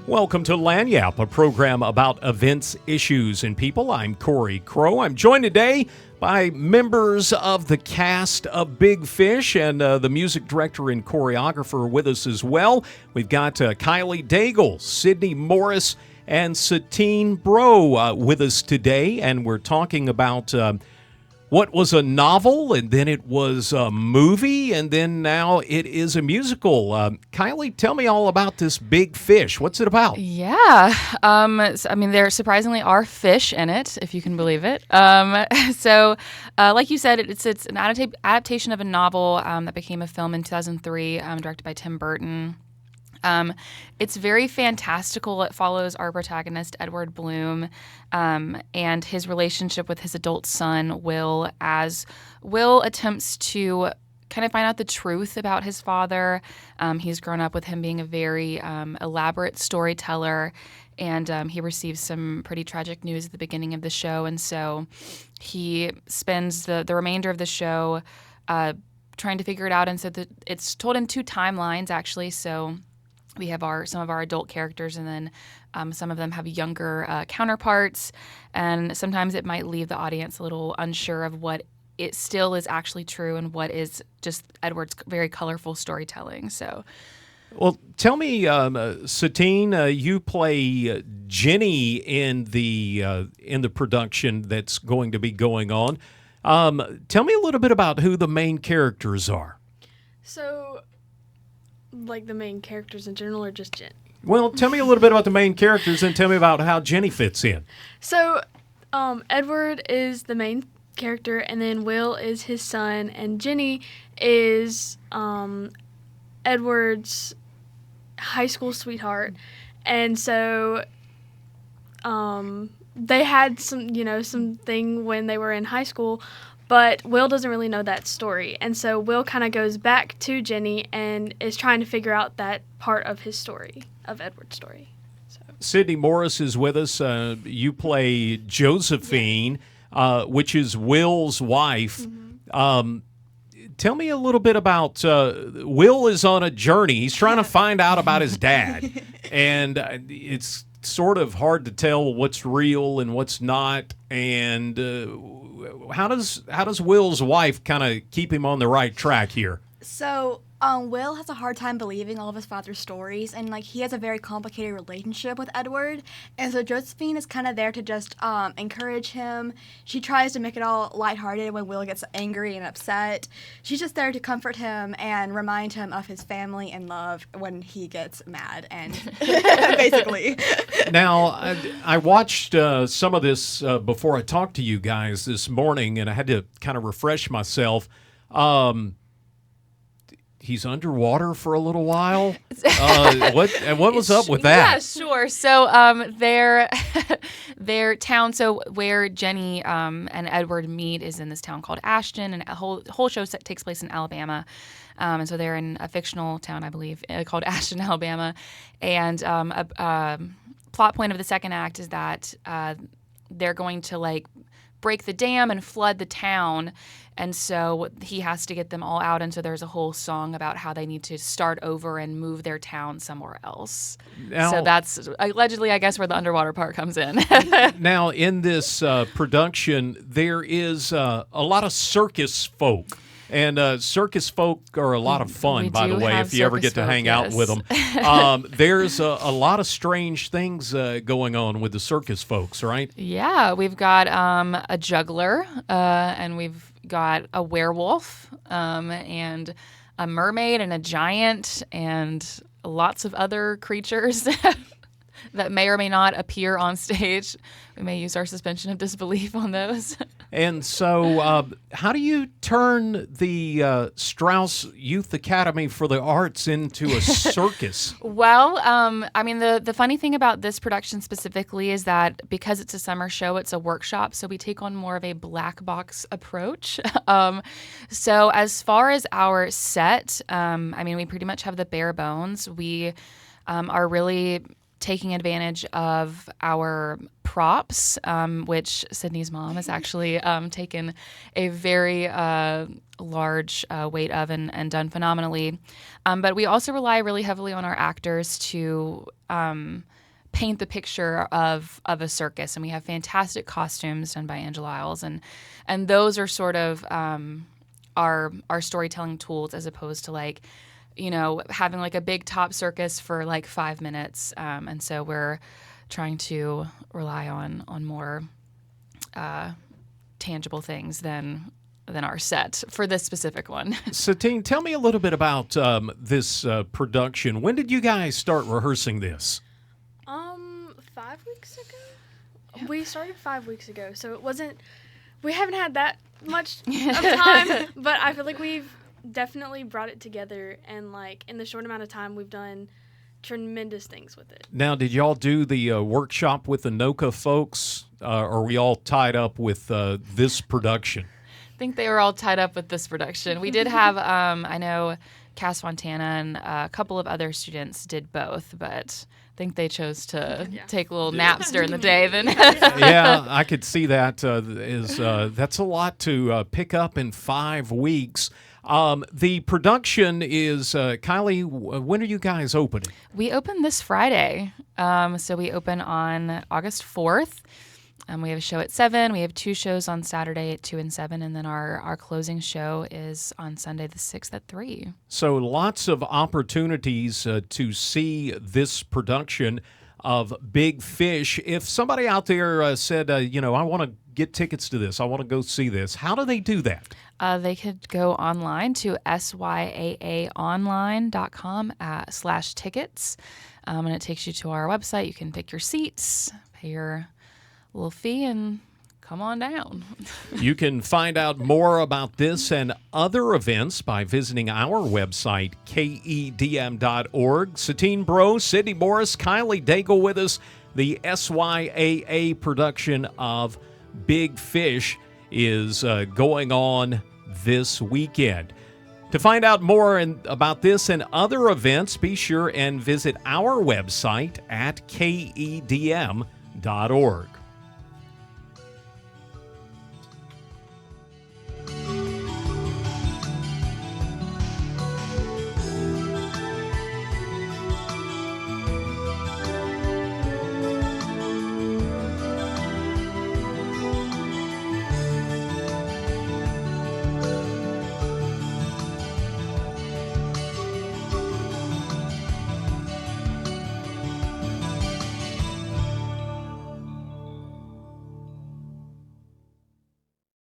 Welcome to Lagniappe, a program about events, issues, and people. I'm Cory, Crowe. I'm joined today by members of the cast of Big Fish and the music director and choreographer with us as well. We've got Kylie, Daigle, Sydney Morris, and Satene Breaux with us today, and we're talking about what was a novel, and then it was a movie, and then now it is a musical. Kylie, tell me all about this Big Fish. What's it about? Yeah. There surprisingly are fish in it, if you can believe it. Like you said, it's an adaptation of a novel that became a film in 2003, directed by Tim Burton. It's very fantastical. It follows our protagonist, Edward Bloom, and his relationship with his adult son, Will, as Will attempts to kind of find out the truth about his father. He's grown up with him being a very elaborate storyteller, and he receives some pretty tragic news at the beginning of the show. And so he spends the remainder of the show trying to figure it out. And so it's told in two timelines, actually. So we have some of our adult characters, and then some of them have younger counterparts. And sometimes it might leave the audience a little unsure of what it still is actually true and what is just Edward's very colorful storytelling. So, well, tell me, Satene, you play Jenny in the production that's going to be going on. Tell me a little bit about who the main characters are. So, like the main characters in general, or just Jenny? Well, tell me a little bit about the main characters and tell me about how Jenny fits in. So, Edward is the main character, and then Will is his son, and Jenny is Edward's high school sweetheart. And so they had something when they were in high school, but Will doesn't really know that story. And so Will kind of goes back to Jenny and is trying to figure out that part of his story, of Edward's story. So. Sydney Morris is with us. You play Josephine, which is Will's wife. Mm-hmm. Tell me a little bit about Will is on a journey. He's trying to find out about his dad. And it's sort of hard to tell what's real and what's not. And how does Will's wife kind of keep him on the right track here? So Will has a hard time believing all of his father's stories, and he has a very complicated relationship with Edward. And so Josephine is kind of there to just encourage him. She tries to make it all lighthearted when Will gets angry and upset. She's just there to comfort him and remind him of his family and love when he gets mad, and basically. Now, I watched some of this before I talked to you guys this morning, and I had to kind of refresh myself. He's underwater for a little while. What was up with that? Yeah, sure. So their town. So where Jenny and Edward meet is in this town called Ashton, and the whole show takes place in Alabama. And so they're in a fictional town, I believe, called Ashton, Alabama. And a plot point of the second act is that they're going to break the dam and flood the town. And so he has to get them all out. And so there's a whole song about how they need to start over and move their town somewhere else. Now, so that's allegedly, I guess, where the underwater part comes in. Now, in this production, there is a lot of circus folk. And circus folk are a lot of fun, by the way, if you ever get to hang out with them. There's a lot of strange things going on with the circus folks, right? Yeah, we've got a juggler, and we've got a werewolf, and a mermaid, and a giant, and lots of other creatures that may or may not appear on stage. We may use our suspension of disbelief on those. And so how do you turn the Strauss Youth Academy for the Arts into a circus? Well, the funny thing about this production specifically is that because it's a summer show, it's a workshop, so we take on more of a black box approach. So as far as our set, we pretty much have the bare bones. We are really taking advantage of our props, which Sydney's mom has actually taken a very large weight of and done phenomenally. But we also rely really heavily on our actors to paint the picture of a circus, and we have fantastic costumes done by Angela Isles, and those are sort of our storytelling tools, as opposed to like, you know, having like a big top circus for like 5 minutes. And so we're trying to rely on more tangible things than our set for this specific one. Satene, tell me a little bit about this production. When did you guys start rehearsing this? 5 weeks ago. Yep. We started 5 weeks ago, so it wasn't. We haven't had that much of time, but I feel like we've definitely brought it together, and like in the short amount of time, we've done tremendous things with it. Now, did y'all do the workshop with the NOCA folks? Are we all tied up with this production? I think they were all tied up with this production. We did have, I know Cass Fontana and a couple of other students did both, but I think they chose to take little naps during the day then. Yeah, I could see that. That's a lot to pick up in 5 weeks. The production is, Kylie, when are you guys opening? We open this Friday. So we open on August 4th. We have a show at 7. We have 2 shows on Saturday at 2 and 7. And then our closing show is on Sunday the 6th at 3. So lots of opportunities to see this production of Big Fish. If somebody out there said, I want to get tickets to this, I want to go see this, how do they do that? They could go online to syaaonline.com/tickets. And it takes you to our website. You can pick your seats, pay your little fee, and come on down. You can find out more about this and other events by visiting our website, KEDM.org. Satene Breaux, Sydney Morris, Kylie Daigle with us. The SYAA production of Big Fish is going on this weekend. To find out more about this and other events, be sure and visit our website at KEDM.org.